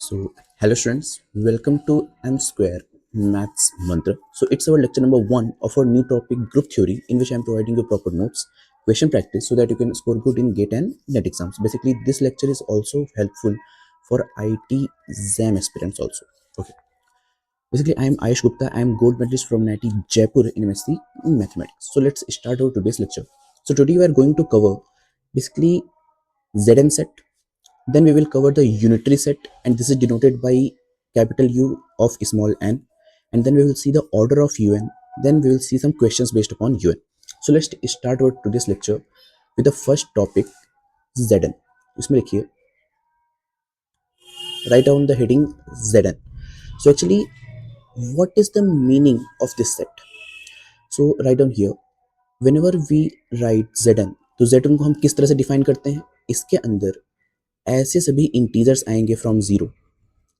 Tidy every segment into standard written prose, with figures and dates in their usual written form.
So, hello students, welcome to M Square Maths Mantra. So, it's our lecture number 1 of our new topic group theory, in which I am providing you proper notes, question practice, so that you can score good in GATE and NET exams. Basically, this lecture is also helpful for IT exam aspirants also. Okay. Basically, I am Ayush Gupta. I am gold medalist from NIT Jaipur University in mathematics. So, let's start our today's lecture. So, today we are going to cover basically Zn set. Then we will cover the unitary set, and this is denoted by capital U of small n. And then we will see the order of un. Then we will see some questions based upon un. So let's start our today's lecture with the first topic, Zn. इसमें लिखिए, write down the heading Zn. So actually, what is the meaning of this set? So write down here. Whenever we write Zn, तो Zn को हम किस तरह से define करते हैं? इसके अंदर ऐसे सभी इंटीजर्स आएंगे फ्रॉम जीरो,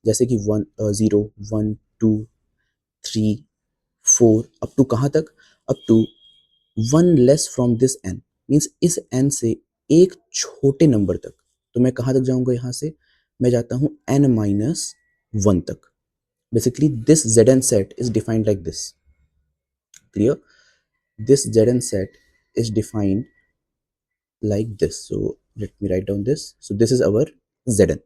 जैसे कि 0 1 2 3 4 अप टू कहाँ तक? Up to 1 less from this n, means इस n से एक छोटे नंबर तक. तो मैं कहाँ तक जाऊंगा? यहाँ से मैं जाता हूँ n-1 तक. Basically this Zn set is defined like this. Clear? This Zn set is defined like this. So let me write down this. So this is our Zn.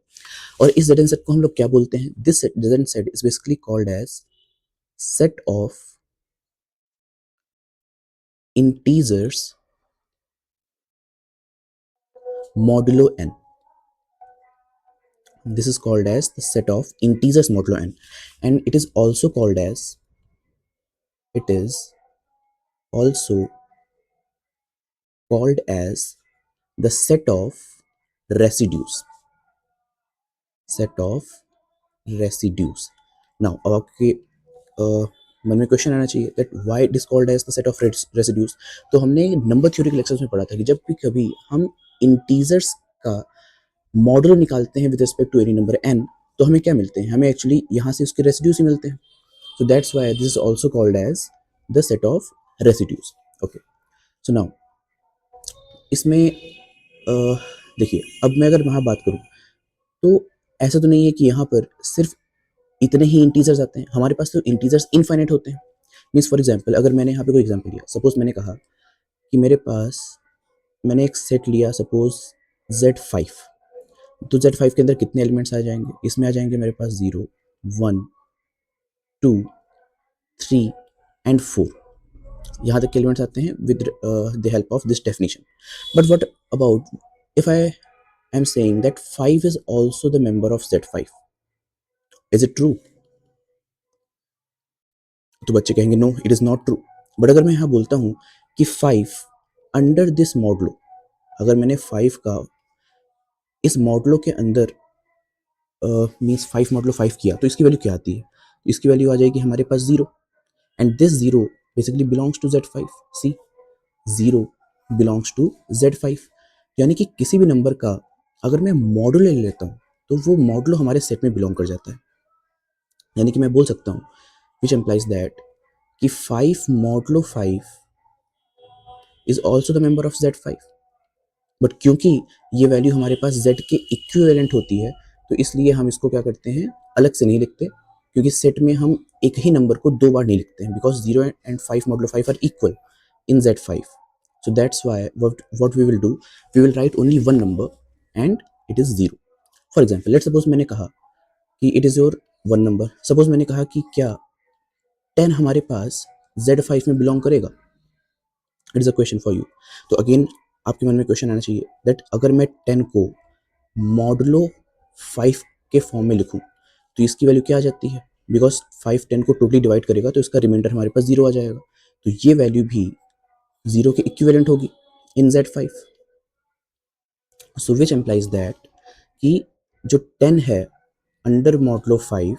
और इस Zn set को हम लोग क्या बोलते हैं? This Zn set is basically called as set of integers modulo n. This is called as the set of integers modulo n, and it is also called as the set of residues. Now अब आपके मन में question आना चाहिए that why it is called as the set of residues. तो हमने number theory के lectures में पढ़ा था कि जब भी कभी हम इंटीजर्स का मॉडल निकालते हैं with respect to any number n, तो हमें क्या मिलते हैं? हमें एक्चुअली यहाँ से उसके रेसिड्यूज ही मिलते हैं. So that's why this is also called as the set of residues. Okay. So now इसमें देखिए, अब मैं अगर वहाँ बात करूँ तो ऐसा तो नहीं है कि यहाँ पर सिर्फ इतने ही इंटीजर्स आते हैं. हमारे पास तो इंटीजर्स इनफाइनाइट होते हैं. मीन्स फॉर एग्जाम्पल, अगर मैंने यहाँ पे कोई एग्जाम्पल लिया, सपोज मैंने कहा कि मेरे पास मैंने एक सेट लिया, सपोज Z5. तो Z5 के अंदर कितने एलिमेंट्स आ जाएंगे? इसमें आ जाएंगे मेरे पास 0 1 2 3 एंड 4. यहाँ तक के एलिमेंट्स आते हैं with the help of this definition. But what about if I am saying that 5 is also the member of Z5? Is it true? तो बच्चे कहेंगे no, it is not true. But अगर मैं यहाँ बोलता हूँ कि 5 अंडर दिस मॉडलो, अगर मैंने 5 का इस मॉडलो के अंदर मीन्स 5 मॉडलो 5 किया, तो इसकी वैल्यू क्या आती है? इसकी वैल्यू आ जाएगी हमारे पास 0. And this 0 basically belongs to Z5. See, 0 belongs to Z5. यानी कि किसी भी नंबर का अगर मैं मॉडुलो ले लेता हूँ तो वो मॉडुलो हमारे सेट में बिलोंग कर जाता है. यानी कि मैं बोल सकता हूँ विच एम्प्लाइज दैट कि 5 modulo 5 is also the member of Z5. But क्योंकि ये वैल्यू हमारे पास Z के इक्विवेलेंट होती है, तो इसलिए हम इसको क्या करते हैं, अलग से नहीं लिखते. क्योंकि सेट में हम एक ही नंबर को दो बार नहीं लिखते हैं, because 0 and 5 modulo 5 are equal in Z5. So that's why what we will do, we will write only one number and it is 0. For example, let's suppose मैंने कहा कि it is your one number. Suppose मैंने कहा कि क्या 10 हमारे पास Z5 में belong करेगा? It is a question for you. तो अगेन आपके मन में क्वेश्चन आना चाहिए that अगर मैं 10 को मॉडुलो 5 के फॉर्म में लिखूं तो इसकी वैल्यू क्या आ जाती है? बिकॉज 5 10 को टोटली डिवाइड करेगा तो इसका रिमाइंडर हमारे पास 0 आ जाएगा. तो ये वैल्यू भी 0 के इक्विवेलेंट होगी इन Z5. So which implies that कि जो 10 है अंडर मॉडुलो 5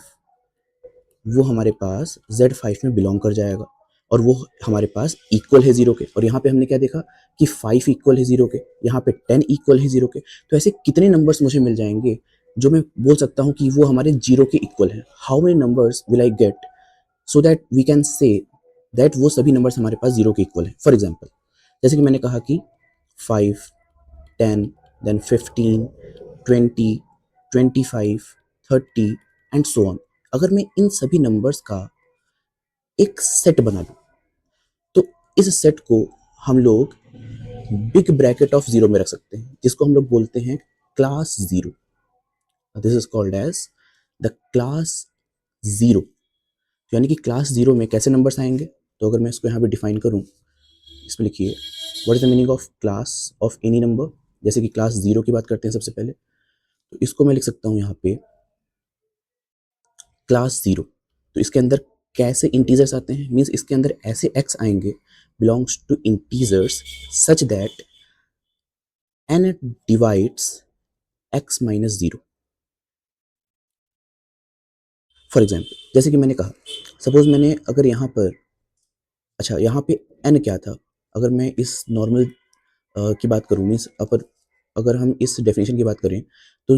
वो हमारे पास Z5 में बिलोंग कर जाएगा और वो हमारे पास इक्वल है 0 के. और यहाँ पे हमने क्या देखा कि 5 इक्वल है 0 के, यहाँ पे 10 इक्वल है 0 के. तो ऐसे कितने नंबर्स मुझे मिल जाएंगे जो मैं बोल सकता हूँ कि वो हमारे 0 के इक्वल है? How many numbers will I get so that we can say that वो सभी नंबर्स हमारे पास 0 के इक्वल है? फॉर एग्जाम्पल, जैसे कि मैंने कहा कि 5 10 then 15 20 25 30 एंड सो ऑन। अगर मैं इन सभी नंबर्स का एक सेट बना लूं, तो इस सेट को हम लोग बिग ब्रैकेट ऑफ जीरो में रख सकते हैं, जिसको हम लोग बोलते हैं class zero. This is called as the class zero. यानी कि क्लास जीरो में कैसे नंबर्स आएंगे, तो अगर मैं इसको यहाँ पे डिफाइन करूँ, इसमें लिखिए what is the meaning of class of any number. जैसे कि क्लास जीरो की बात करते हैं सबसे पहले, तो इसको मैं लिख सकता हूँ यहाँ पे क्लास जीरो। तो इसके अंदर कैसे इंटीजर्स आते हैं, मीन्स इसके अंदर ऐसे एक्स आएंगे belongs to integers such that n divides x minus zero. For example, जैसे कि मैंने कहा, सपोज मैंने अगर यहाँ पर, अच्छा यहाँ पे n क्या था, अगर मैं इस नॉर्मल की बात करूँ, मीन्स अगर हम इस डेफिनेशन की बात करें, तो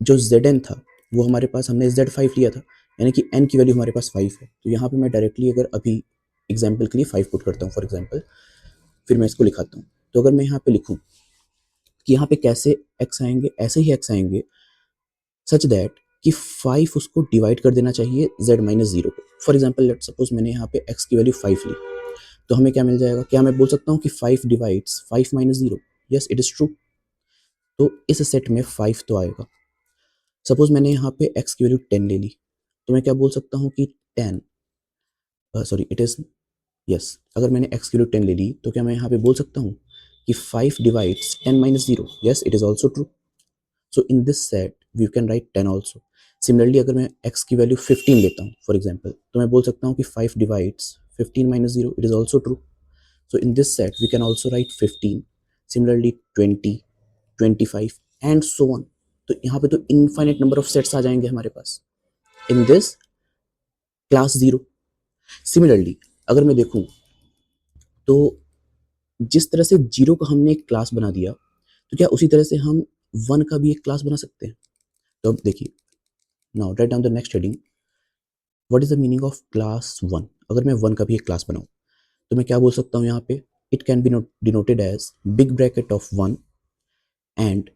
जो Zn था वो हमारे पास, हमने Z5 लिया था, यानी कि n की वैल्यू हमारे पास 5 है। तो यहाँ पे मैं डायरेक्टली अगर अभी एग्जाम्पल के लिए 5 पुट करता हूँ फॉर एग्जाम्पल, फिर मैं इसको लिखाता हूँ। तो अगर मैं यहाँ पे लिखूँ कि यहाँ पे कैसे x आएंगे, ऐसे ही x आएंगे सच दैट कि 5 उसको डिवाइड कर देना चाहिए z माइनस जीरो को। फॉर एग्जाम्पल लेट सपोज मैंने यहाँ पे x की वैल्यू 5 ली, तो हमें क्या मिल जाएगा, क्या मैं बोल सकता हूँ कि 5 divides 5 minus zero? Yes, it is true. तो इस सेट में 5 तो आएगा। सपोज मैंने यहाँ पे x की वैल्यू 10 ले ली, तो मैं क्या बोल सकता हूँ कि 10, सॉरी इट इज, यस, अगर मैंने x की वैल्यू 10 ले ली, तो क्या मैं यहाँ पे बोल सकता हूँ कि 5 divides 10 minus zero? Yes, it is also true. So in this set we can write 10 also. Similarly अगर मैं x की वैल्यू 15 लेता हूँ फॉर एग्जाम्पल, तो मैं बोल सकता हूँ कि 5 divides 15 minus zero, it is also true. So in this set we can also write 15, similarly 20, 25 and so on. तो यहाँ पे तो इनफाइनाइट नंबर ऑफ सेट्स आ जाएंगे हमारे पास in this class zero. Similarly अगर मैं देखूं, तो जिस तरह से जीरो का हमने एक क्लास बना दिया, तो क्या उसी तरह से हम वन का भी एक क्लास बना सकते हैं? तो अब देखिए, now write down the next heading, what is the meaning of class one. अगर मैं वन का भी एक क्लास बनाऊं, तो मैं क्या बोल सकता हूँ यहाँ पे, it can be denoted as big bracket of one and,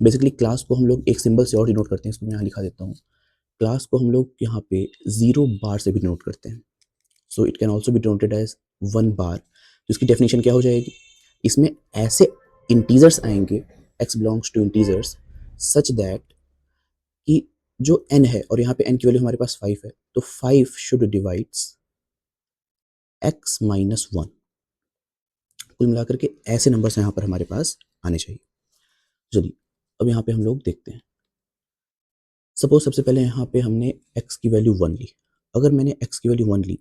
basically class को हम लोग एक सिंबल से और डिनोट करते हैं, इसको मैं यहाँ लिखा देता हूँ। क्लास को हम लोग यहाँ पे 0 बार से भी डिनोट करते हैं, so it can also be denoted as 1 bar. तो इसकी डेफिनेशन क्या हो जाएगी, इसमें ऐसे इंटीजर्स आएंगे, x belongs to integers such that कि जो n है और यहाँ पे n की वैल्यू हमारे पास 5 है, तो 5 should divides x minus one. कुल मिलाकर के ऐसे नंबर्स यहाँ पर हमारे पास आने चाहिए। चलिए अब यहाँ पे हम लोग देखते हैं। सपोज सबसे पहले यहाँ पे हमने x की वैल्यू 1 ली। अगर मैंने x की वैल्यू 1 ली,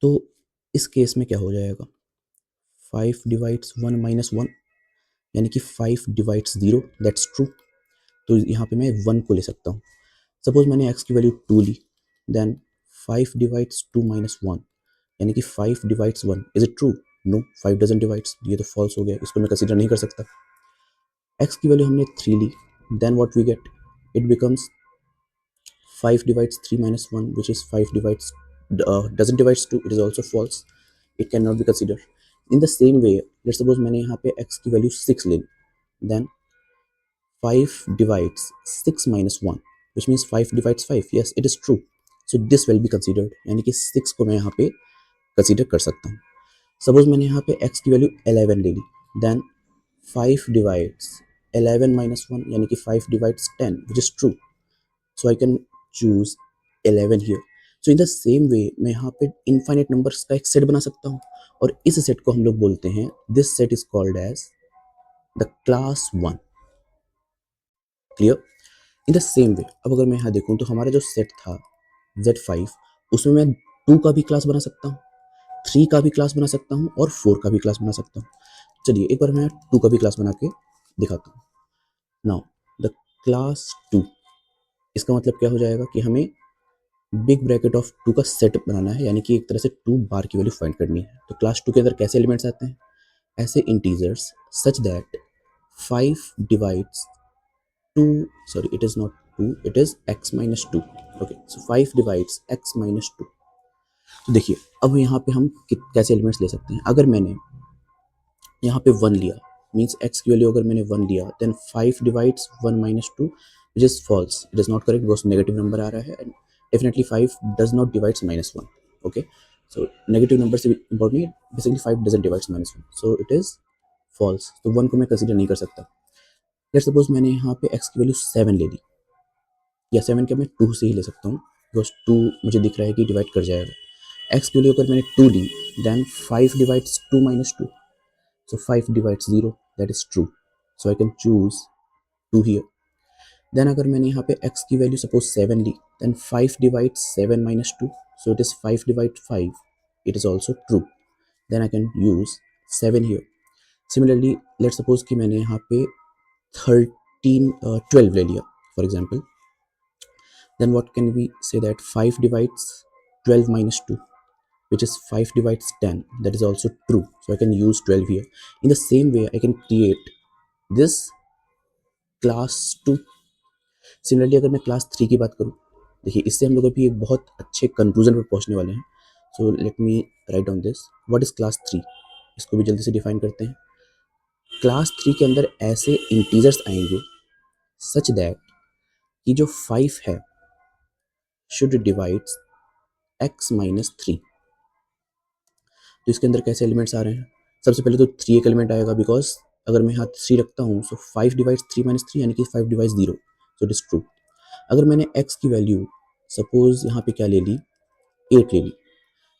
तो इस केस में क्या हो जाएगा, 5 डिवाइड्स 1 माइनस वन, यानी कि 5 डिवाइड्स 0, दैट्स ट्रू। तो यहाँ पे मैं 1 को ले सकता हूँ। सपोज मैंने x की वैल्यू 2 ली, देन 5 डिवाइड्स 2 माइनस वन, यानी कि 5 divides 1, is it true? No, 5 doesn't divides, ये तो फॉल्स हो गया, इसको मैं कंसीडर नहीं कर सकता। x की वैल्यू हमने 3 ली, then what we get, it becomes 5 divides 3 minus 1, which is 5 divides doesn't divides 2, it is also false, it cannot be considered. In the same way, let's suppose मैंने यहाँ पे x की वैल्यू 6 ले ली, then 5 divides 6 minus 1, which means 5 divides 5, yes it is true, so this will be considered, यानी कि 6 को मैं यहाँ पे कंसीडर कर सकता हूँ। सपोज मैंने यहाँ पे x की वैल्यू 11 ले ली, then 5 divides 11 minus 1, यानी कि 5 divides 10, which is true, so I can choose 11 here. So in the same way मैं यहाँ पे infinite numbers का एक सेट बना सकता हूँ, और इस सेट को हम लोग बोलते हैं, this set is called as the class 1. Clear? In the same way, अब अगर मैं यहाँ देखूँ, तो हमारा जो सेट था Z5, उसमें मैं 2 का भी क्लास बना सकता हूँ, 3 का भी क्लास बना सकता हूँ, और 4 का भी क्लास बना सकता हूँ। चलिए एक बार मैं 2 का भी क्लास बना के दिखाता हूँ। नाउ द क्लास 2, इसका मतलब क्या हो जाएगा कि हमें बिग ब्रैकेट ऑफ 2 का सेट बनाना है, यानी कि एक तरह से 2 बार की वैल्यू फाइंड करनी है। तो क्लास 2 के अंदर कैसे एलिमेंट्स आते हैं, ऐसे integers such that 5 divides 2, sorry it is not 2, it is x minus 2, okay, so 5 divides x minus 2। तो देखिए अब यहाँ पे हम कैसे एलिमेंट्स ले सकते हैं। अगर मैंने यहाँ पे 1 लिया, मीन्स x की वैल्यू अगर मैंने 1 लिया, then 5 divides 1 minus 2, which is false. It is not correct because negative number आ रहा है and definitely 5 does not divides -1. Okay, so negative number से important नहीं, basically 5 doesn't divides -1, so it is false. तो 1 को मैं कंसीडर नहीं कर सकता. लेट्स सपोज मैंने यहाँ पे x की वैल्यू 7 ले ली, या 7 क्या मैं 2 से ही ले सकता हूँ बिकॉज 2 मुझे दिख रहा है कि डिवाइड कर जाएगा. x की वैल्यू अगर मैंने 2 ली then 5 divides 2 minus 2, so 5 divides 0, that is true, so I can choose 2 here. Then अगर मैंने यहाँ पे x की value suppose 7 Lee then 5 divides 7 minus 2, so it is 5 divide 5, it is also true, then I can use 7 here. Similarly let's suppose कि मैंने यहाँ पे 12 ले लिया for example, then what can we say that 5 divides 12 minus 2, which is 5 divides 10, that is also true, so I can use 12 here. In the same way I can create this class 2. Similarly अगर मैं class 3 की बात करूं, देखिए इससे हम लोग अभी एक बहुत अच्छे कंक्लूजन पर पहुंचने वाले हैं. So let me write down this. What is class 3, इसको भी जल्दी से डिफाइन करते हैं. क्लास 3 के अंदर ऐसे इंटीजर्स आएंगे सच दैट कि जो 5 है शुड डिवाइड्स x माइनस 3. तो इसके अंदर कैसे एलिमेंट्स आ रहे हैं? सबसे पहले तो 3 एक एलिमेंट आएगा बिकॉज अगर मैं यहाँ 3 रखता हूँ सो 5 डिवाइड्स 3 माइनस 3 यानी कि 5 divides 0, so it is true. अगर मैंने x की वैल्यू सपोज यहाँ पे क्या ले ली, 8 ले ली,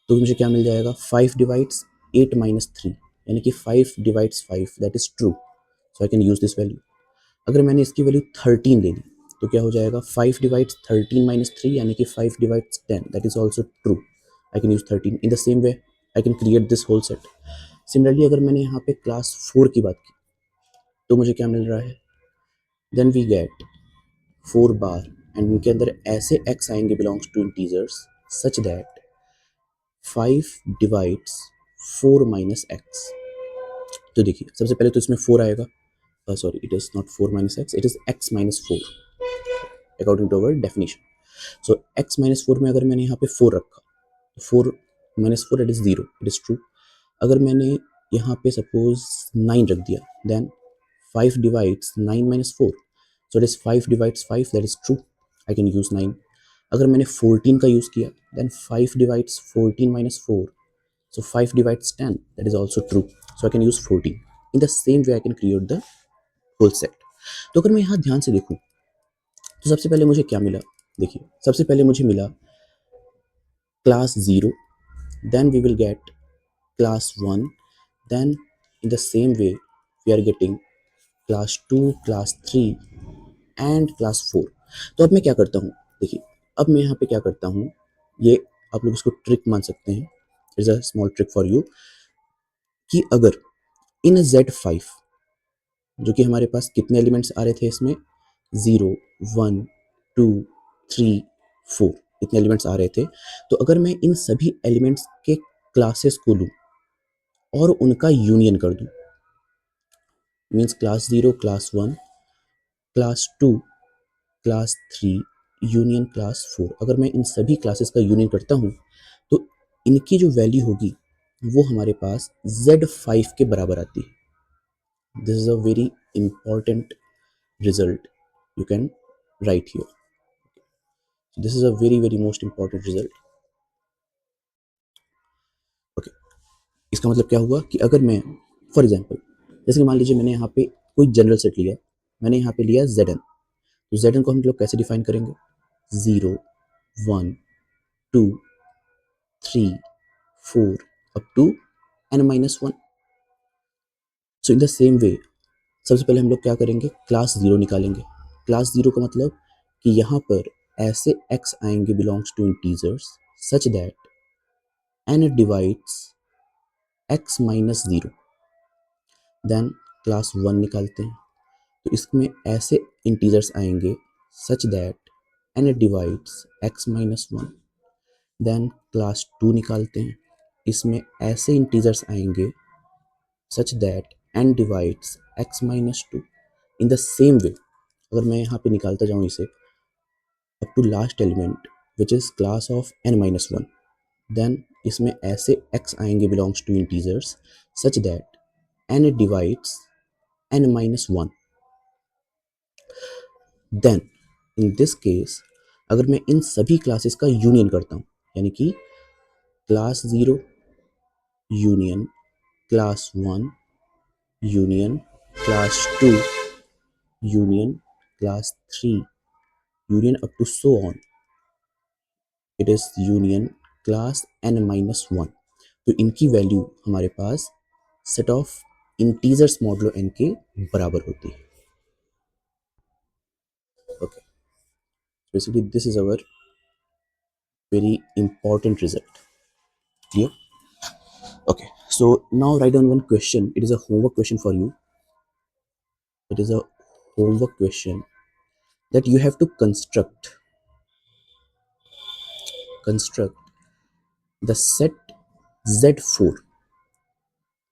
तो मुझे क्या मिल जाएगा, 5 डिवाइड्स 8 माइनस 3 यानी कि 5 divides 5, that is true, so I can use this value. अगर मैंने इसकी वैल्यू 13 ले ली तो क्या हो जाएगा, 5 डिवाइड्स 13 माइनस 3 यानी कि 5 divides 10, that is also true, I can use 13. In the same way I can create this whole set. Similarly अगर मैंने यहाँ पे क्लास 4 की बात की तो मुझे क्या मिल रहा है, then we get 4 bar and उनके अंदर ऐसे x आएंगे belongs to integers such that 5 divides 4 minus x. तो देखिए सबसे पहले तो इसमें 4 आएगा, sorry it is not 4 minus x, it is x minus 4 according to our definition. So x minus 4 में अगर मैंने यहाँ पे 4 रखा तो 4 minus 4 it is 0, it is true. अगर मैंने यहाँ पे सपोज 9 रख दिया then 5 divides 9 minus 4, so it is 5 divides 5, that is true, I can use 9. अगर मैंने 14 का यूज किया then 5 divides 14 minus 4, so 5 divides 10, that is also true, so I can use 14. In the same way I can create the whole set. तो अगर मैं यहाँ ध्यान से देखूँ तो सबसे पहले मुझे क्या मिला, देखिए सबसे पहले मुझे मिला class 0, then we will get class 1, then in the same way we are getting class 2, class 3 and class 4. तो अब मैं क्या करता हूँ, देखिए अब मैं यहाँ पे क्या करता हूँ, ये आप लोग इसको ट्रिक मान सकते हैं, it's a small trick for you, कि अगर इन Z5 जो कि हमारे पास कितने एलिमेंट्स आ रहे थे इसमें, 0 1 2 3 4 इतने एलिमेंट्स आ रहे थे, तो अगर मैं इन सभी एलिमेंट्स के क्लासेस को लूँ और उनका यूनियन कर दूँ, means class 0 class 1 class 2 class 3 union class 4, अगर मैं इन सभी क्लासेस का यूनियन करता हूँ तो इनकी जो वैल्यू होगी वो हमारे पास Z5 के बराबर आती है. This is a very important result you can write here. This is a very most important result. Okay, इसका मतलब क्या हुआ कि अगर मैं फॉर एग्जांपल जैसे कि मान लीजिए मैंने यहाँ पे कोई जनरल सेट लिया, मैंने यहाँ पे लिया Zn, तो Zn को हम लोग कैसे डिफाइन करेंगे, 0 1 2 3 4 up to n-1. So in the same way सबसे पहले हम लोग क्या करेंगे, क्लास 0 निकालेंगे. क्लास 0 का मतलब कि यहाँ पर ऐसे x आएंगे belongs to integers such that n divides x minus 0. Then class 1 निकालते हैं, तो इसमें ऐसे इंटीजर्स आएंगे such that n divides x minus 1. Then class 2 निकालते हैं, इसमें ऐसे इंटीजर्स आएंगे such that n divides x minus 2. In the same way अगर मैं यहाँ पे निकालता जाऊँ इसे up to last element which is class of n-1, then इसमें ऐसे x आएंगे belongs to integers such that n divides n-1. Then in this case अगर मैं इन सभी क्लासेस का यूनियन करता हूँ, यानी कि class 0 union class 1 union class 2 union class 3 union up to so on, it is union class n minus 1, तो इनकी वैल्यू हमारे पास set of integers modulo n के बराबर होती है. Okay, basically this is our very important result. Clear? Okay, so now write down one question. It is a homework question for you. It is a homework question that you have to construct the set Z4.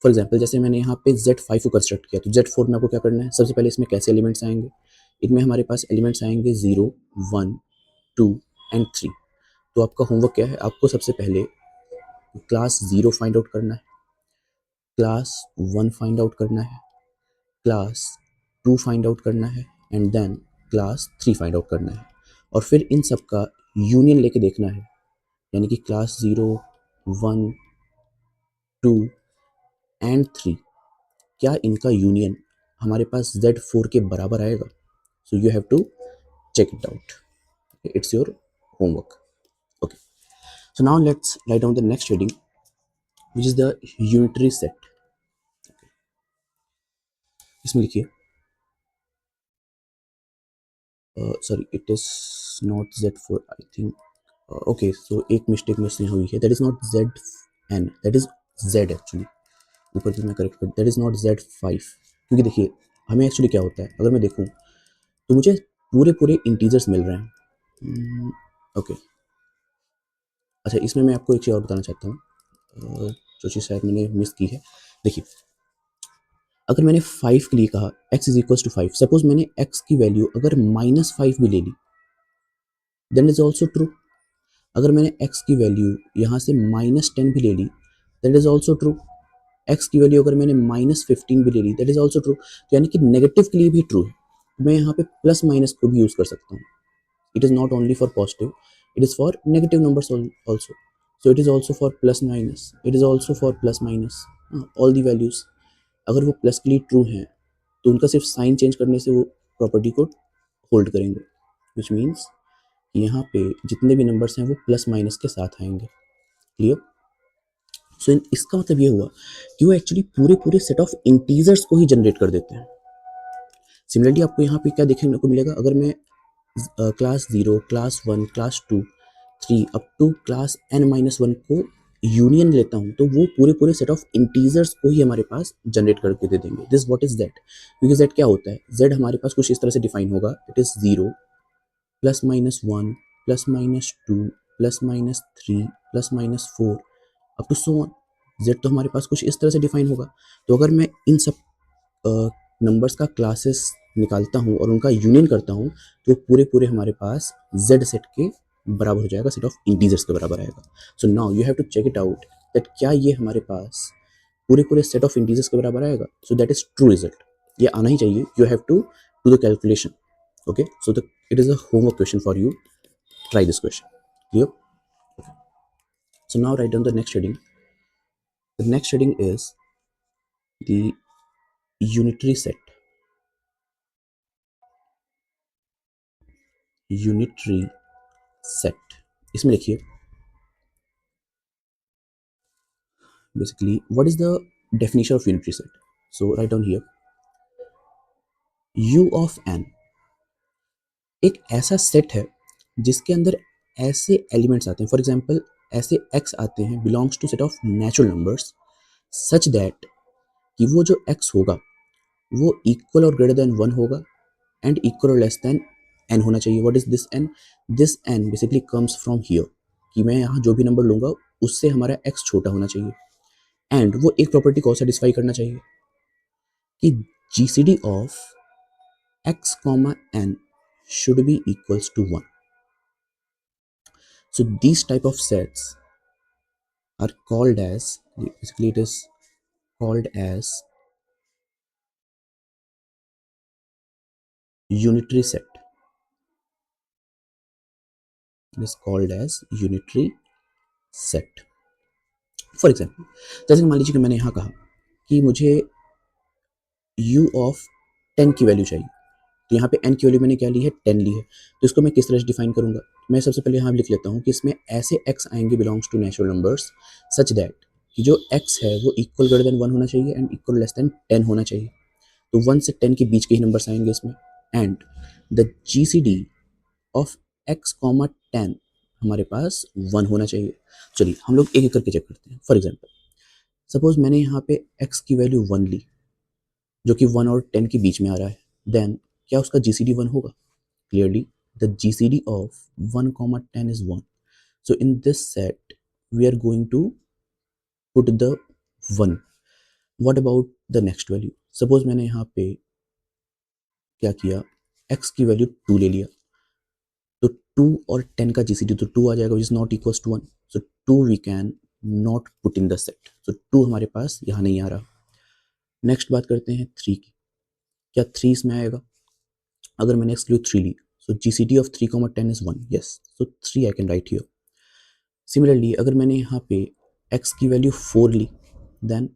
For example जैसे मैंने यहाँ पे Z5 को construct किया, तो Z4 में आपको क्या करना है, सबसे पहले इसमें कैसे एलिमेंट्स आएंगे, इनमें हमारे पास एलिमेंट्स आएंगे 0 1 2 एंड 3. तो आपका होमवर्क क्या है, आपको सबसे पहले क्लास 0 फाइंड आउट करना है, क्लास 1 फाइंड आउट करना है, क्लास 2 फाइंड आउट करना है and then class 3 find out करना है, और फिर इन सब का यूनियन लेके देखना है, यानी कि क्लास 0 1 2 एंड 3 क्या इनका यूनियन हमारे पास Z4 के बराबर आएगा. So you have to check it out. It's your homework. Okay, so now let's write down the next heading, which is the unitary set. इसमें लिखिए, sorry, it is not Z4, I think. Okay, so एक mistake missing हुई है, that is not Zn, that is Z actually. ऊपर से मैं correct कर, that is not Z5, क्योंकि देखिए हमें एक्चुअली क्या होता है, अगर मैं देखूं तो मुझे पूरे पूरे इंटीजर्स मिल रहे हैं. ओके, अच्छा इसमें मैं आपको एक चीज़ और बताना चाहता हूँ, जो चीज़ शायद मैंने मिस की है. देखिए अगर मैंने 5 के लिए कहा x is equal to 5, suppose मैंने x की वैल्यू अगर -5 भी ले ली, देन इज ऑल्सो ट्रू. अगर मैंने x की वैल्यू यहाँ से -10 भी ले ली, that is also true. x की वैल्यू अगर मैंने -15 भी ले ली, दैट इज ऑल्सो ट्रू. तो यानी कि नेगेटिव के लिए भी ट्रू है. मैं यहाँ पे प्लस माइनस को भी यूज कर सकता हूँ. It is not only for positive, it is for negative numbers also. So it is also for plus minus, it is also for plus minus, all the values अगर वो plus के लिए true हैं तो उनका सिर्फ साइन चेंज करने से वो प्रॉपर्टी को होल्ड करेंगे, विच मीन्स यहाँ पे जितने भी नंबर्स हैं वो प्लस माइनस के साथ आएंगे. क्लियर? सो इसका मतलब ये हुआ कि वो एक्चुअली पूरे पूरे सेट ऑफ इंटीजर्स को ही जनरेट कर देते हैं. सिमिलरली आपको यहाँ पे क्या देखने को मिलेगा, अगर मैं class 0 class 1 class 2 3 up to class n-1 को यूनियन लेता हूँ, तो वो पूरे पूरे सेट ऑफ इंटीजर्स को ही हमारे पास जनरेट करके दे देंगे. दिस व्हाट इज z, क्योंकि z क्या होता है, z हमारे पास कुछ इस तरह से डिफाइन होगा, it is 0 +-1 +-2 +-3 +-4 up to so on. z तो हमारे पास कुछ इस तरह से डिफाइन होगा. तो अगर मैं इन सब नंबर्स का क्लासेस निकालता हूँ और उनका यूनियन करता हूँ, तो पूरे पूरे हमारे पास z सेट के बराबर हो जाएगा, सेट ऑफ इंटीजर्स के बराबर आएगा. So now you have to check it out that क्या ये हमारे पास पूरे पूरे सेट ऑफ इंटीजर्स के बराबर आएगा. So that is true result, ये आना ही चाहिए. You have to do the calculation. Okay, so it is a homework question for you. Try this question. Clear? So now write down the next heading. The next heading is the unitary set. Unitary set. इसमें लिखिए, basically what is the definition of unitary set. So write down here, U of n एक ऐसा set है जिसके अंदर ऐसे elements आते हैं, फॉर एग्जाम्पल ऐसे x आते हैं belongs to set of natural numbers such that कि वो जो x होगा वो इक्वल और ग्रेटर देन 1 होगा एंड इक्वल और लेस देन n होना चाहिए. What is this n? This n basically comes from here, कि मैं यहाँ जो भी नंबर लूंगा उससे हमारा x छोटा होना चाहिए. एंड वो एक प्रॉपर्टी को सेटिस्फाई करना चाहिए कि GCD of x comma n should be equals to 1. So these type of sets are called as, basically it is called as unitary set. It is called as unitary set. For example, जैसे कि मान लीजिए कि मैंने यहाँ कहा कि मुझे u ऑफ 10 की वैल्यू चाहिए, तो यहाँ पे n की वैल्यू मैंने क्या ली है, 10 ली है। तो इसको मैं किस तरह से डिफाइन करूंगा, मैं सबसे पहले यहाँ लिख लेता हूँ कि इसमें ऐसे x आएंगे belongs to natural numbers such that कि जो x है वो इक्वल ग्रेटर देन 1 होना चाहिए एंड इक्वल लेस देन 10 होना चाहिए। तो 1 से 10 के बीच के ही नंबर्स आएंगे इसमें। And the GCD of x comma 10 हमारे पास 1 होना चाहिए। चलिए हम लोग एक एक करके चेक करते हैं। फॉर एग्जाम्पल, सपोज मैंने यहाँ पे x की वैल्यू 1 ली, जो कि 1 और 10 के बीच में आ रहा है, देन क्या उसका जीसीडी 1 होगा? Clearly the GCD of 1 comma 10 is 1. So in this set we are going to put the 1. What about the next value? Suppose मैंने यहाँ पे क्या किया, x की वैल्यू 2 ले लिया, तो 2 और 10 का जीसीडी तो 2 आ जाएगा, which is not equals to 1. So 2 we can not put in the set. So 2 हमारे पास यहाँ नहीं आ रहा। नेक्स्ट बात करते हैं 3 की। क्या 3 इसमें आएगा? अगर मैंने x की वैल्यू 3 ली, so GCD of 3 comma 10 is 1. Yes, so 3 I can write here. Similarly अगर मैंने यहाँ पे x की वैल्यू 4 ली, then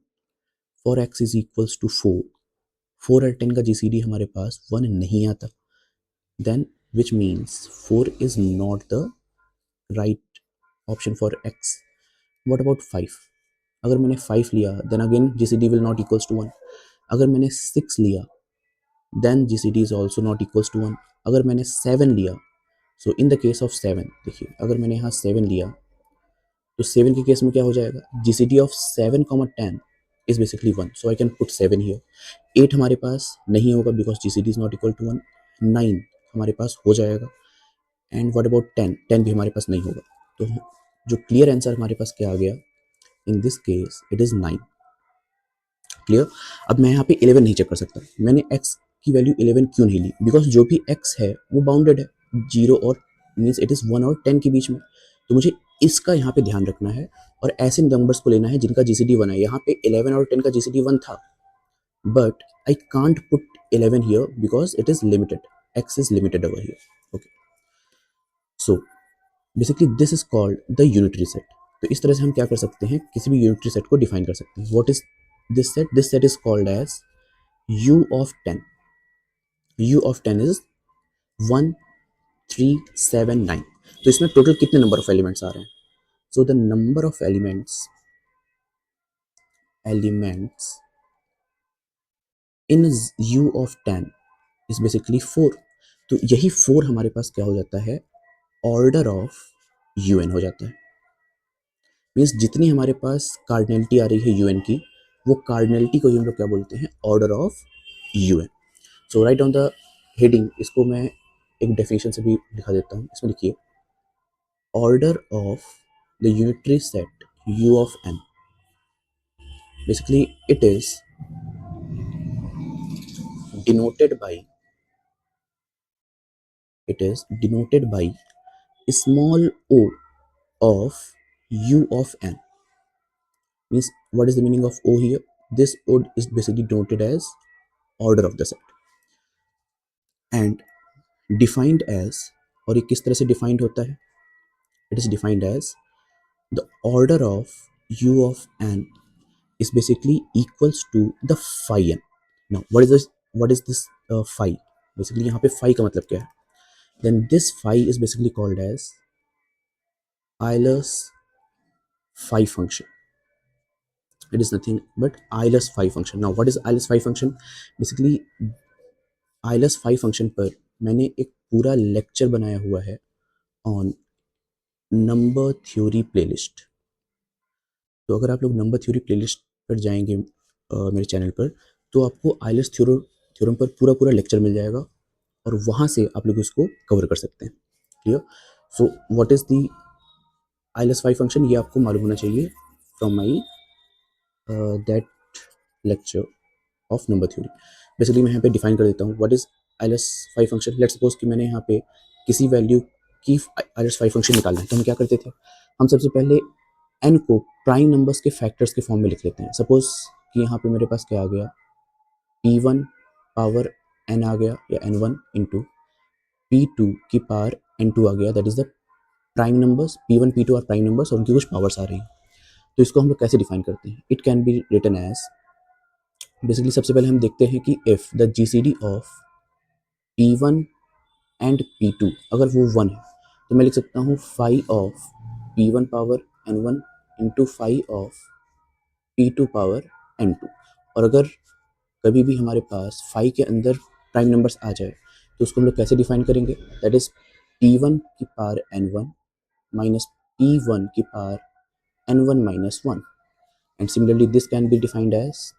for x is equals to 4, 4 और 10 का जीसीडी हमारे पास 1 नहीं आता, then which means 4 is not the right option for x. What about 5? अगर मैंने 5 लिया, then again GCD will not equals to 1. अगर मैंने 6 लिया, then GCD is also not equals to 1. अगर मैंने 7 लिया, so in the case of 7, देखिए अगर मैंने यहाँ 7 लिया, तो 7 के केस में क्या हो जाएगा, GCD of 7 comma 10 is basically 1, so I can put 7 here. 8 हमारे पास नहीं होगा because GCD is not equal to 1। 9 हमारे पास हो जाएगा, एंड व्हाट अबाउट 10? 10 भी हमारे पास नहीं होगा। तो जो क्लियर आंसर हमारे पास क्या आ गया, इन this case it is 9। Clear? अब मैं यहाँ पे 11 नहीं चेक कर सकता। मैंने x की वैल्यू 11 क्यों नहीं ली? बिकॉज जो भी x है वो बाउंडेड है, 0 और मीन्स इट इज 1 और 10 के बीच में। तो मुझे इसका यहाँ पे ध्यान रखना है और ऐसे नंबर्स को लेना है जिनका जीसीडी 1 है। यहाँ पे 11 और 10 का जीसीडी 1 था, but I can't put 11 here because it is limited, x is limited over here. Okay, so basically this is called the unitary set. तो इस तरह से हम क्या कर सकते हैं, किसी भी यूनिटरी सेट को डिफाइन कर सकते हैं। What is this set? This set is called as u of 10. u of 10 is 1 3 7 9. तो इसमें टोटल कितने नंबर ऑफ एलिमेंट्स आ रहे हैं? So the number of elements in u of 10 is basically 4. तो यही 4 हमारे पास क्या हो जाता है, ऑर्डर ऑफ un हो जाता है। मीन्स जितनी हमारे पास कार्डिनलिटी आ रही है un की, वो कार्डिनलिटी को ही हम लोग क्या बोलते हैं, order of un. So right on the heading, इसको मैं एक डेफिनेशन से भी लिखा देता हूँ। इसमें लिखिए, order of the unitary set u of n, basically it is denoted by small o of u of n. Means what is the meaning of o here? This o is basically denoted as order of the set and defined as, और ये किस तरह से defined होता है, it is defined as the order of u of n is basically equals to the phi n. Now what is this phi? Basically यहाँ पे phi का मतलब क्या है? Then this phi is basically called as Euler's phi function. It is nothing but Euler's phi function. Now what is Euler's phi function? Basically Euler's phi function पर मैंने एक पूरा लेक्चर बनाया हुआ है ऑन नंबर थ्योरी प्लेलिस्ट। तो अगर आप लोग नंबर थ्योरी प्लेलिस्ट पर जाएंगे मेरे चैनल पर, तो आपको आइलर्स थ्योरम पर पूरा पूरा लेक्चर मिल जाएगा और वहाँ से आप लोग उसको कवर कर सकते हैं। Clear? So what is the Euler's phi function, ये आपको मालूम होना चाहिए from my that lecture of number theory. Basically मैं यहाँ पे डिफाइन कर देता हूँ what is Euler's phi function. Let's suppose कि मैंने यहाँ पे किसी वैल्यू की आइलर्स फाई फंक्शन निकालना है, तो हम क्या करते थे, हम सबसे पहले n को प्राइम नंबर्स के फैक्टर्स के फॉर्म में लिख लेते हैं। सपोज कि यहाँ पे मेरे पास क्या आ गया, p1 पावर n आ गया या n1 इंटू p2 की पावर n2 आ गया, that is the prime numbers P1 P2 are prime numbers और उनकी कुछ पावर्स आ रही हैं। तो इसको हम लोग कैसे डिफाइन करते हैं? It can be written as, basically सबसे पहले हम देखते हैं कि if the GCD of P1 and P2 अगर वो 1 है तो मैं लिख सकता हूँ five of P1 power N1 into five of P2 power N2। और अगर कभी भी हमारे पास 5 के अंदर प्राइम नंबर्स आ जाए तो उसको हम लोग कैसे डिफाइन करेंगे? दैट इज P1 की पावर N1 माइनस P1 की power N1 minus 1। And similarly this can be defined as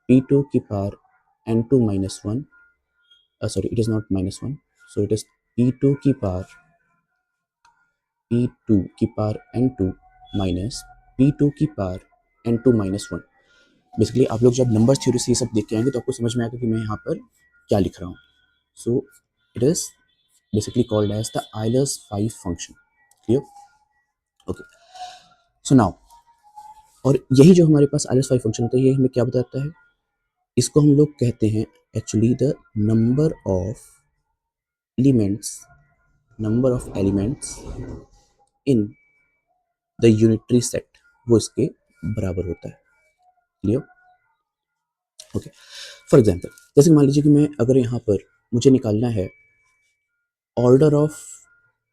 P2 की power N2 minus 1, sorry it is not minus 1, so it is P2 की power N2 minus P2 की power N2 minus 1। Basically आप लोग जब number theory से ये सब देख के आएंगे तो आपको समझ में आएगा कि मैं यहाँ पर क्या लिख रहा हूँ। So it is basically called as the Euler's 5 function. Clear? Okay, so now, और यही जो हमारे पास आयलर्स 5 फंक्शन होता है ये हमें क्या बताता है? इसको हम लोग कहते हैं actually the number of elements in the unitary set, वो इसके बराबर होता है। क्लियर? ओके, फॉर एग्जाम्पल जैसे मान लीजिए कि मैं अगर यहाँ पर मुझे निकालना है order of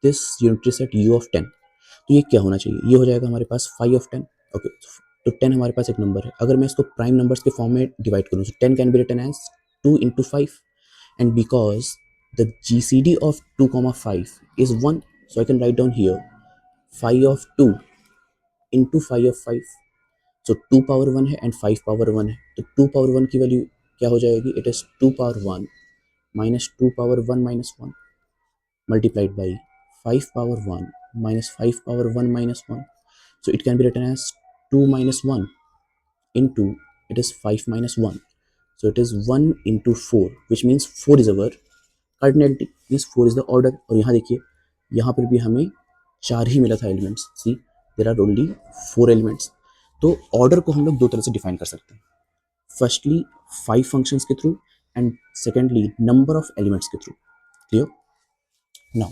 this unitary set U of 10, तो ये क्या होना चाहिए? ये हो जाएगा हमारे पास 5 ऑफ 10। ओके, तो 10 हमारे पास एक नंबर है। अगर मैं इसको प्राइम नंबर्स के फॉर्म में डिवाइड करूँ तो 10 can be written as 2 into 5, and because the GCD of 2,5 is 1, so I can write down here 5 of 2 into 5 of 5। So 2 power 1 है एंड 5 पावर 1 है, तो 2 पावर 1 की वैल्यू क्या हो जाएगी? It is 2 power 1 minus 2 power 1 minus 1 multiplied by 5 power 1 minus 5 power 1 minus 1. So it can be written as 2 minus 1 into, it is 5 minus 1. So it is 1 into 4, which means 4 is our cardinality, means 4 is the order। और यहाँ देखिए, यहाँ पर भी हमें 4 ही मिला था elements. See there are only 4 elements. तो ऑर्डर को हम लोग दो तरह से डिफाइन कर सकते हैं, फर्स्टली 5 फंक्शंस के through and secondly number of elements के through. Clear? Now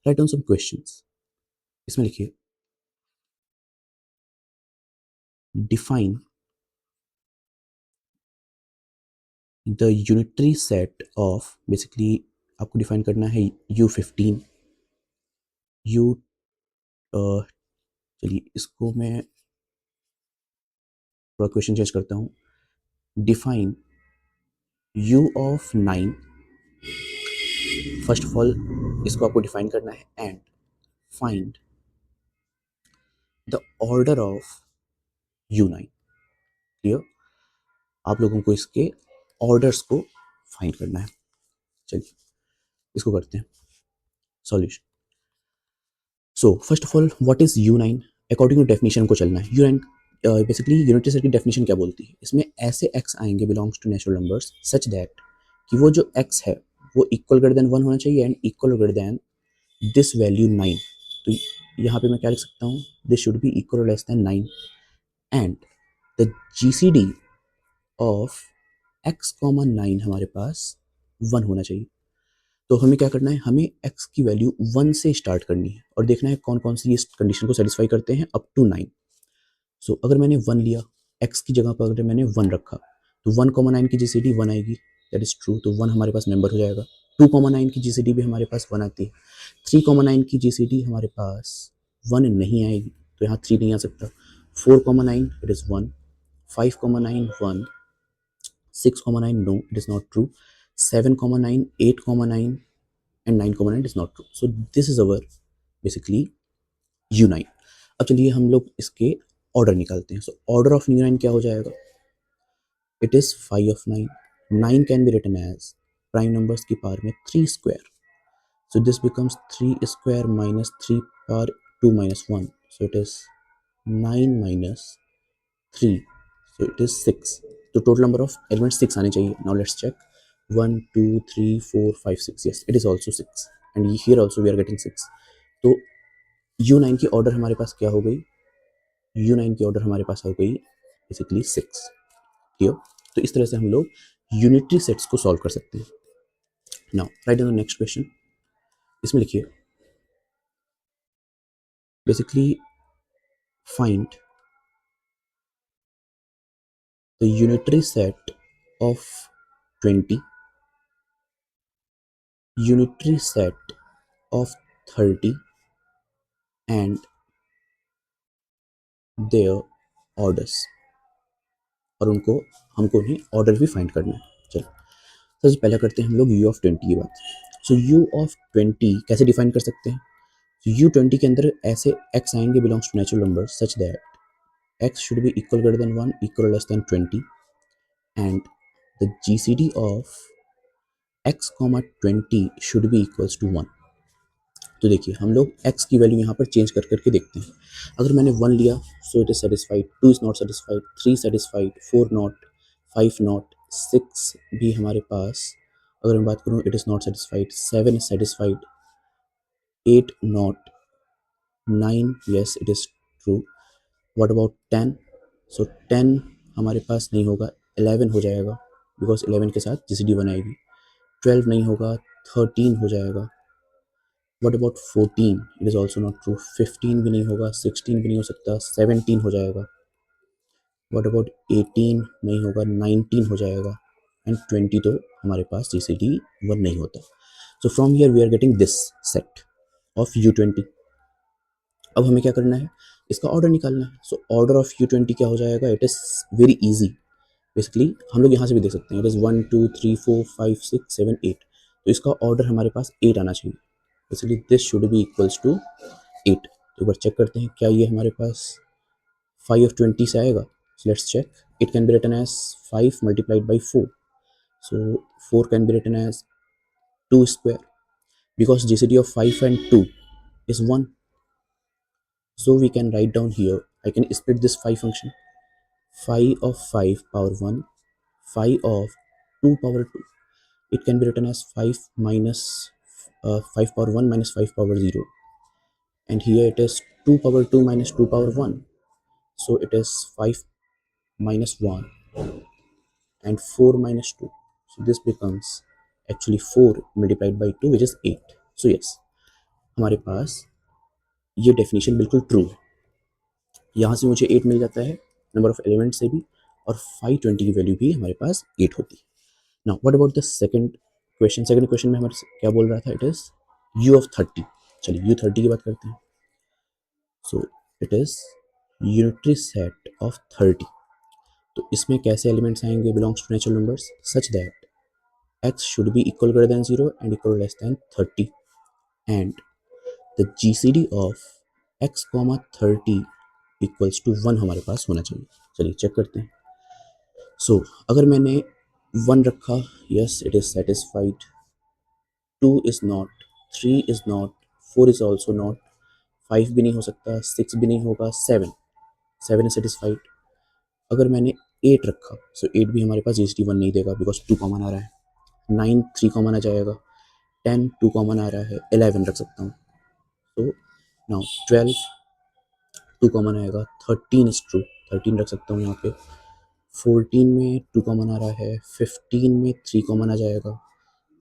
write down some questions. इसमें लिखिए define the unitary set of, basically आपको डिफाइन करना है U15 U, चलिए इसको मैं थोड़ा क्वेश्चन चेंज करता हूँ। Define U of 9, first of all इसको आपको डिफाइन करना है, and find the order of U9। Clear? आप लोगों को इसके ऑर्डर्स को फाइंड करना है। चलिए इसको करते हैं solution. So first of all what is U9? According to definition को चलना है। U9 बेसिकली यूनिटरी सेट की डेफिनेशन क्या बोलती है? इसमें ऐसे x आएंगे belongs to natural numbers such that कि वो जो x है वो इक्वल ग्रेटर देन 1 होना चाहिए and equal greater then this value 9। तो यहाँ पे मैं क्या लिख सकता हूँ? This should be equal less then 9 and the GCD of x, 9 हमारे पास 1 होना चाहिए। तो हमें क्या करना है? हमें x की वैल्यू 1 से स्टार्ट करनी है और देखना है कौन कौन सी इस कंडीशन को सेटिस्फाई करते हैं अप टू 9। सो अगर मैंने 1 लिया, x की जगह पर अगर मैंने 1 रखा तो 1,9 की GCD 1 आएगी, दैट इज ट्रू, तो 1 हमारे पास मेंबर हो जाएगा। 2,9 की GCD भी हमारे पास 1 आती है। 3,9 की GCD हमारे पास 1 नहीं आएगी, तो यहाँ 3 नहीं आ सकता। 4,9 it is 1, 5,9 1, 6,9 no it is not true, 7,9 8,9 and 9,9 is not true. So this is our basically U9। अब चलिए हम लोग इसके ऑर्डर निकालते हैं। सो ऑर्डर ऑफ U9 क्या हो जाएगा? It is 5 of 9। 9 can be written as prime numbers की पावर में 3 square, so this becomes 3 square minus 3 power 2 minus 1, so it is 9 minus 3, so it is 6। तो टोटल नंबर ऑफ एलिमेंट्स 6 आने चाहिए। Now let's check 1 2 3 4 5 6, yes it is also 6 and here also we are getting 6। तो U9 की order हमारे पास क्या हो गई? U9 की ऑर्डर हमारे पास हो गई बेसिकली 6। क्लियर? तो इस तरह से हम लोग यूनिटरी सेट्स को सॉल्व कर सकते हैं। Now write down the next question. इसमें लिखिए basically find the unitary set of 20, unitary set of 30 and their orders, और उनको हमको उन्हें ऑर्डर भी फाइंड करना है। चलो सबसे पहले करते हैं हम लोग u ऑफ 20 की बात। सो u ऑफ 20 कैसे डिफाइन कर सकते हैं? u20 के अंदर ऐसे x आएंगे belongs to natural number such that x should be equal greater than 1 equal less than 20 and the GCD of x, 20 should be equals to 1। तो देखिए हम लोग x की वैल्यू यहाँ पर चेंज कर करके देखते हैं। अगर मैंने 1 लिया सो it is satisfied, 2 is not satisfied, 3 satisfied, 4 not, 5 not, 6 भी हमारे पास अगर मैं बात करूँ it is not satisfied, 7 is satisfied, 8 not, 9 yes it is true. What about 10? सो 10 हमारे पास नहीं होगा, 11 हो जाएगा बिकॉज 11 के साथ जीसीडी 1 आएगी। 12 नहीं होगा, 13 हो जाएगा। What about 14? It is also not true. 15 भी नहीं होगा, 16 भी नहीं हो सकता, 17 हो जाएगा। What about 18? नहीं होगा, 19 हो जाएगा एंड 20 तो हमारे पास GCD 1 नहीं होता। So from here we are getting this set of U20। अब हमें क्या करना है, इसका ऑर्डर निकालना है। सो ऑर्डर ऑफ U20 क्या हो जाएगा? It is very easy. Basically हम लोग यहाँ से भी देख सकते हैं, इट इज 1 2 3 4 5 6 7 8। तो इसका ऑर्डर हमारे पास 8 आना चाहिए। Basically this should be equals to 8। तो एक बार चेक करते हैं क्या ये हमारे पास 5 ऑफ 20 से आएगा। So let's check. It can be written as 5 multiplied by 4। So 4 can be written as 2 square because GCD of 5 and 2 is 1. So we can write down here, I can split this 5 function, 5 of 5 power 1, 5 of 2 power 2. It can be written as 5 minus 5 power 1 minus 5 power 0. And here it is 2 power 2 minus 2 power 1. So it is 5 minus 1 and 4 minus 2. So this becomes actually 4 multiplied by 2 which is 8. So yes, हमारे पास ये definition बिल्कुल true है। यहाँ से मुझे 8 मिल जाता है number of element से भी, और 520 की वैल्यू भी हमारे पास 8 होती है। Now what about the second question? Second question में हमारे क्या बोल रहा था? It is u of 30। चलिए u30 की बात करते हैं। So it is unitary set of 30। तो इसमें कैसे एलिमेंट्स आएंगे belongs to natural numbers such that x should be equal greater than 0 and equal less than 30 and the GCD of x, 30 equals to 1 हमारे पास होना चाहिए। चलिए चेक करते हैं। सो अगर मैंने 1 रखा, yes it is satisfied, 2 is not, 3 is not, 4 is also not, 5 भी नहीं हो सकता, 6 भी नहीं होगा, 7 इज सेटिस्फाइड। अगर मैंने 8 रखा सो 8 भी हमारे पास GCD 1 नहीं देगा बिकॉज 2 कॉमन आ रहा है। 9 3 कॉमन आ जाएगा, 10 2 कॉमन आ रहा है, 11 रख सकता हूँ। तो नाउ 12 2 कॉमन आएगा, 13 इज ट्रू, 13 रख सकता हूँ यहाँ पे। 14 में 2 कॉमन आ रहा है, 15 में 3 कॉमन आ जाएगा,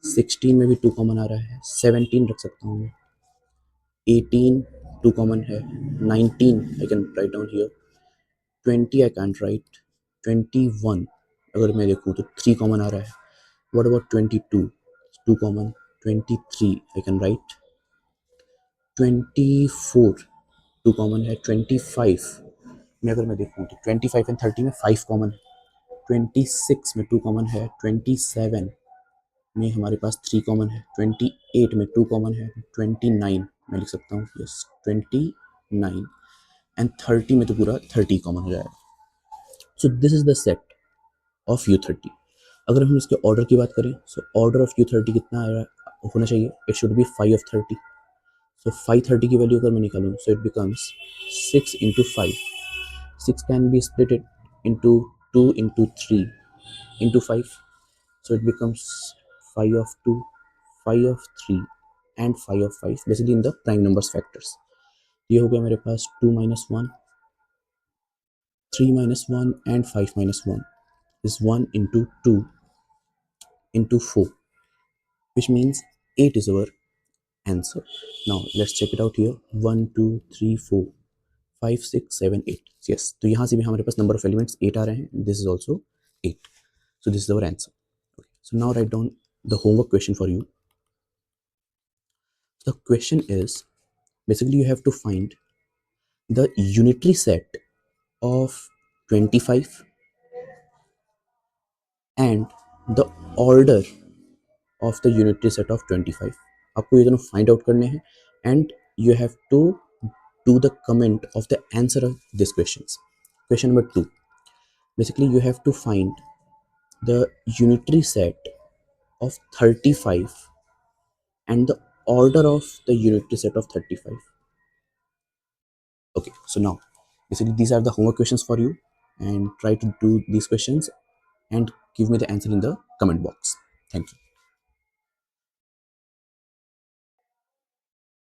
16 में भी 2 कॉमन आ रहा है, 17 रख सकता हूँ मैं, 18 2 कॉमन है, 19 I can write down here, 20 I can't right, 21 अगर मैं देखूँ तो 3 कॉमन आ रहा है। What about 22 2 common, 23 I can write, 24 2 common है, 25 में अगर मैं देखूँ तो 25 एंड 30 में 5 कॉमन है, 26 में 2 कॉमन है, 27 में हमारे पास 3 कॉमन है, 28 में 2 कॉमन है, 29 मैं लिख सकता हूँ, यस 29 एंड 30 में तो पूरा 30 कॉमन हो जाएगा। So this is the set of U30। अगर हम इसके ऑर्डर की बात करें सो ऑर्डर ऑफ U30 कितना होना चाहिए? It should be 5 of 30। सो 530 की वैल्यू अगर मैं निकालूँ so it becomes 6 into 5। 6 can be split it into 2 into 3 into 5। So it becomes 5 of 2, 5 of 3 and 5 of 5 basically in the prime numbers factors। ये हो गया मेरे पास 2 minus 1, 3 minus 1 and 5 minus 1 is 1 into 2 into 4 which means 8 is our answer. Now let's check it out here. 1 2 3 4 5 6 7 8. Yes, तो यहाँ से भी हमारे पास number of elements 8 आ रहे हैं. This is also 8. So this is our answer. Okay. So now write down the homework question for you. The question is, basically you have to find the unitary set of 25 and the order of the unitary set of 25. आपको ये दोनों find out करने हैं and you have to do the comment of the answer of these questions. Question number 2. Basically you have to find the unitary set of 35 and the order of the unitary set of 35. Okay, so now basically these are the homework questions for you, and try to do these questions and give me the answer in the comment box. Thank you.